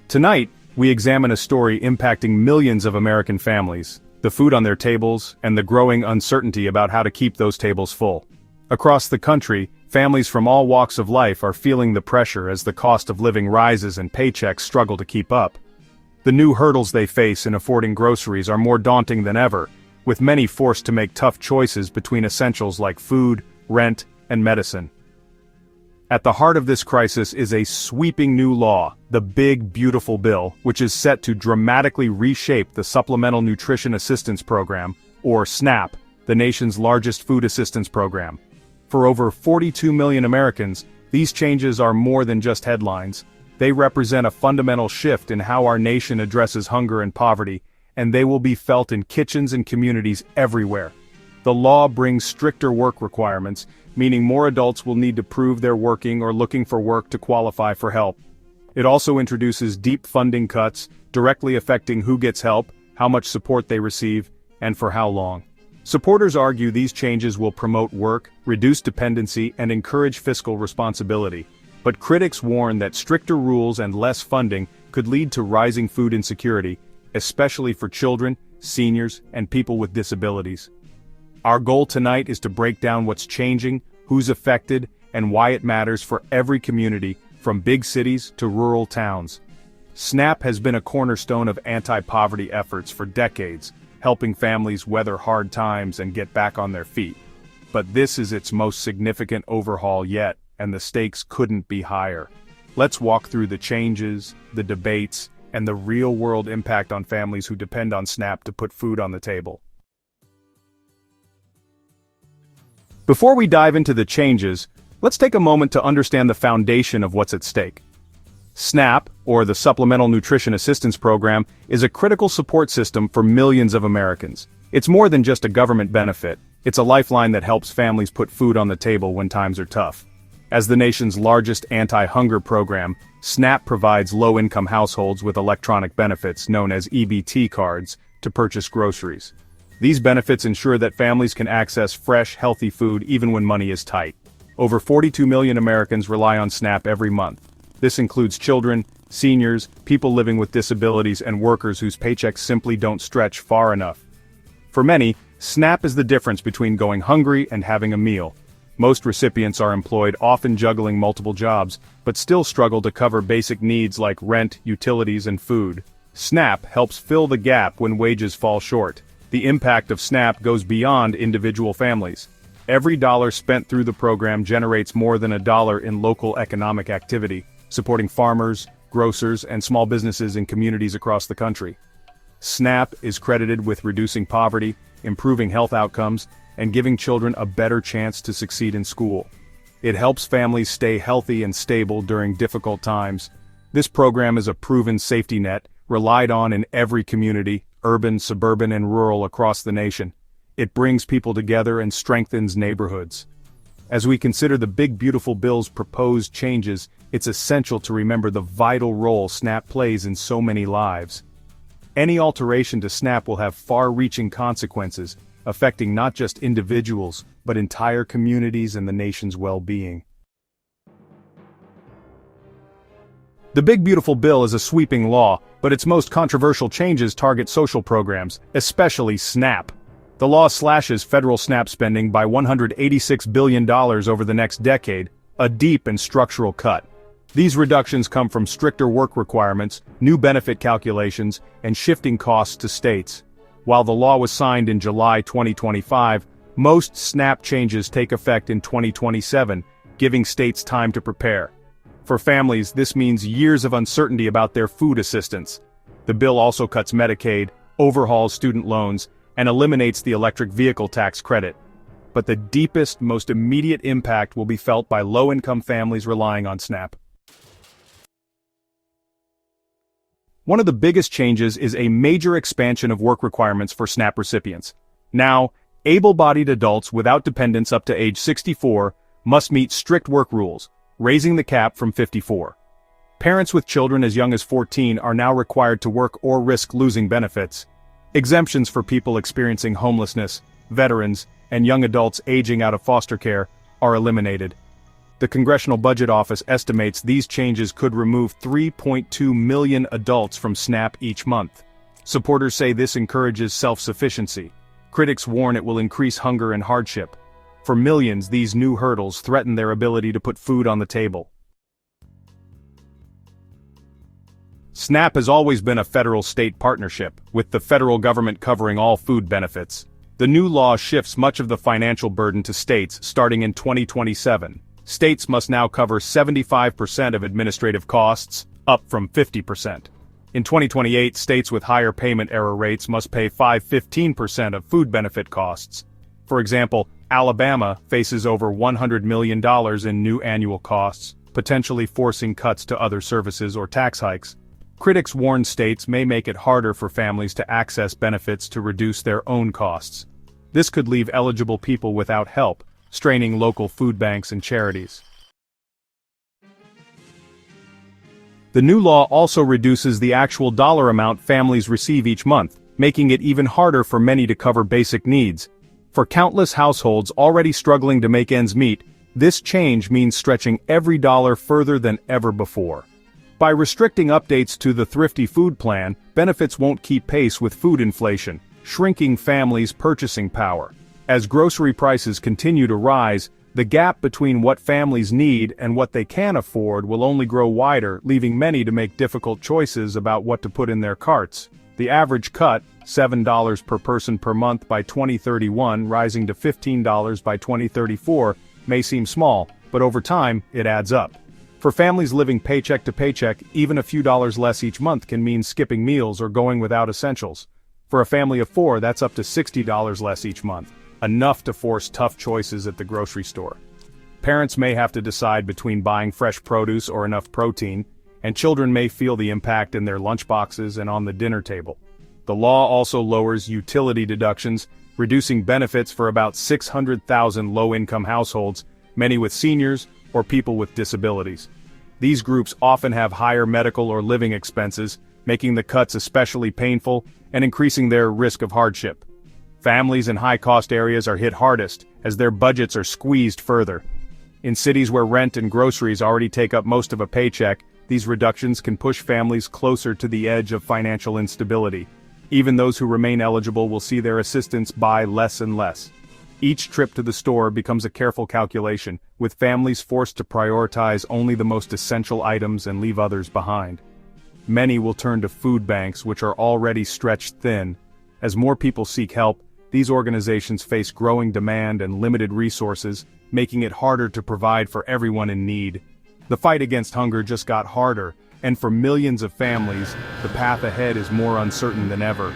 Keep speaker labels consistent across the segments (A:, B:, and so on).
A: Tonight, we examine a story impacting millions of American families, the food on their tables, and the growing uncertainty about how to keep those tables full. Across the country, families from all walks of life are feeling the pressure as the cost of living rises and paychecks struggle to keep up. The new hurdles they face in affording groceries are more daunting than ever, with many forced to make tough choices between essentials like food, rent, and medicine. At the heart of this crisis is a sweeping new law, the Big Beautiful Bill, which is set to dramatically reshape the Supplemental Nutrition Assistance Program, or SNAP, the nation's largest food assistance program. For over 42 million Americans, these changes are more than just headlines. They represent a fundamental shift in how our nation addresses hunger and poverty, and they will be felt in kitchens and communities everywhere. The law brings stricter work requirements, meaning more adults will need to prove they're working or looking for work to qualify for help. It also introduces deep funding cuts, directly affecting who gets help, how much support they receive, and for how long. Supporters argue these changes will promote work, reduce dependency, and encourage fiscal responsibility. But critics warn that stricter rules and less funding could lead to rising food insecurity, especially for children, seniors, and people with disabilities. Our goal tonight is to break down what's changing, who's affected, and why it matters for every community, from big cities to rural towns. SNAP has been a cornerstone of anti-poverty efforts for decades, helping families weather hard times and get back on their feet. But this is its most significant overhaul yet, and the stakes couldn't be higher. Let's walk through the changes, the debates, and the real-world impact on families who depend on SNAP to put food on the table. Before we dive into the changes, let's take a moment to understand the foundation of what's at stake. SNAP, or the Supplemental Nutrition Assistance Program, is a critical support system for millions of Americans. It's more than just a government benefit, it's a lifeline that helps families put food on the table when times are tough. As the nation's largest anti-hunger program, SNAP provides low-income households with electronic benefits known as EBT cards to purchase groceries. These benefits ensure that families can access fresh, healthy food even when money is tight. Over 42 million Americans rely on SNAP every month. This includes children, seniors, people living with disabilities, and workers whose paychecks simply don't stretch far enough. For many, SNAP is the difference between going hungry and having a meal. Most recipients are employed, often juggling multiple jobs, but still struggle to cover basic needs like rent, utilities, and food. SNAP helps fill the gap when wages fall short. The impact of SNAP goes beyond individual families. Every dollar spent through the program generates more than $1 in local economic activity, supporting farmers, grocers, and small businesses in communities across the country. SNAP is credited with reducing poverty, improving health outcomes, and giving children a better chance to succeed in school. It helps families stay healthy and stable during difficult times. This program is a proven safety net, relied on in every community, urban, suburban, and rural across the nation. It brings people together and strengthens neighborhoods. As we consider the Big Beautiful Bill's proposed changes, it's essential to remember the vital role SNAP plays in so many lives. Any alteration to SNAP will have far-reaching consequences, affecting not just individuals, but entire communities and the nation's well-being. The Big Beautiful Bill is a sweeping law, but its most controversial changes target social programs, especially SNAP. The law slashes federal SNAP spending by $186 billion over the next decade, a deep and structural cut. These reductions come from stricter work requirements, new benefit calculations, and shifting costs to states. While the law was signed in July 2025, most SNAP changes take effect in 2027, giving states time to prepare. For families, this means years of uncertainty about their food assistance. The bill also cuts Medicaid, overhauls student loans, and eliminates the electric vehicle tax credit. But the deepest, most immediate impact will be felt by low-income families relying on SNAP. One of the biggest changes is a major expansion of work requirements for SNAP recipients. Now, able-bodied adults without dependents up to age 64 must meet strict work rules, raising the cap from 54. Parents with children as young as 14 are now required to work or risk losing benefits. Exemptions for people experiencing homelessness, veterans, and young adults aging out of foster care are eliminated. The Congressional Budget Office estimates these changes could remove 3.2 million adults from SNAP each month. Supporters say this encourages self-sufficiency. Critics warn it will increase hunger and hardship. For millions, these new hurdles threaten their ability to put food on the table. SNAP has always been a federal-state partnership, with the federal government covering all food benefits. The new law shifts much of the financial burden to states starting in 2027. States must now cover 75% of administrative costs, up from 50%. In 2028, states with higher payment error rates must pay 15% of food benefit costs. For example, Alabama faces over $100 million in new annual costs, potentially forcing cuts to other services or tax hikes. Critics warn states may make it harder for families to access benefits to reduce their own costs. This could leave eligible people without help, straining local food banks and charities. The new law also reduces the actual dollar amount families receive each month, making it even harder for many to cover basic needs. For countless households already struggling to make ends meet, this change means stretching every dollar further than ever before. By restricting updates to the Thrifty Food Plan, benefits won't keep pace with food inflation, shrinking families' purchasing power. As grocery prices continue to rise, the gap between what families need and what they can afford will only grow wider, leaving many to make difficult choices about what to put in their carts. The average cut, $7 per person per month by 2031, rising to $15 by 2034, may seem small, but over time, it adds up. For families living paycheck to paycheck, even a few dollars less each month can mean skipping meals or going without essentials. For a family of 4, that's up to $60 less each month, enough to force tough choices at the grocery store. Parents may have to decide between buying fresh produce or enough protein, and children may feel the impact in their lunchboxes and on the dinner table. The law also lowers utility deductions, reducing benefits for about 600,000 low-income households, many with seniors or people with disabilities. These groups often have higher medical or living expenses, making the cuts especially painful and increasing their risk of hardship. Families in high-cost areas are hit hardest, as their budgets are squeezed further. In cities where rent and groceries already take up most of a paycheck, these reductions can push families closer to the edge of financial instability. Even those who remain eligible will see their assistance buy less and less. Each trip to the store becomes a careful calculation, with families forced to prioritize only the most essential items and leave others behind. Many will turn to food banks, which are already stretched thin. As more people seek help, these organizations face growing demand and limited resources, making it harder to provide for everyone in need. The fight against hunger just got harder, and for millions of families, the path ahead is more uncertain than ever.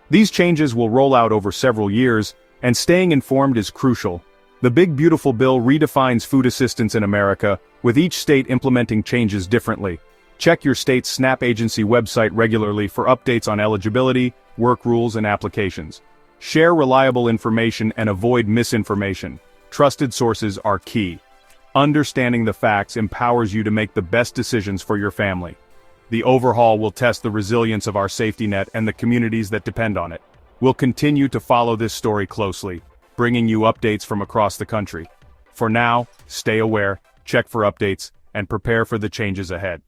A: These changes will roll out over several years, and staying informed is crucial. The Big Beautiful Bill redefines food assistance in America, with each state implementing changes differently. Check your state's SNAP agency website regularly for updates on eligibility, work rules, and applications. Share reliable information and avoid misinformation. Trusted sources are key. Understanding the facts empowers you to make the best decisions for your family. The overhaul will test the resilience of our safety net and the communities that depend on it. We'll continue to follow this story closely, bringing you updates from across the country. For now, stay aware, check for updates, and prepare for the changes ahead.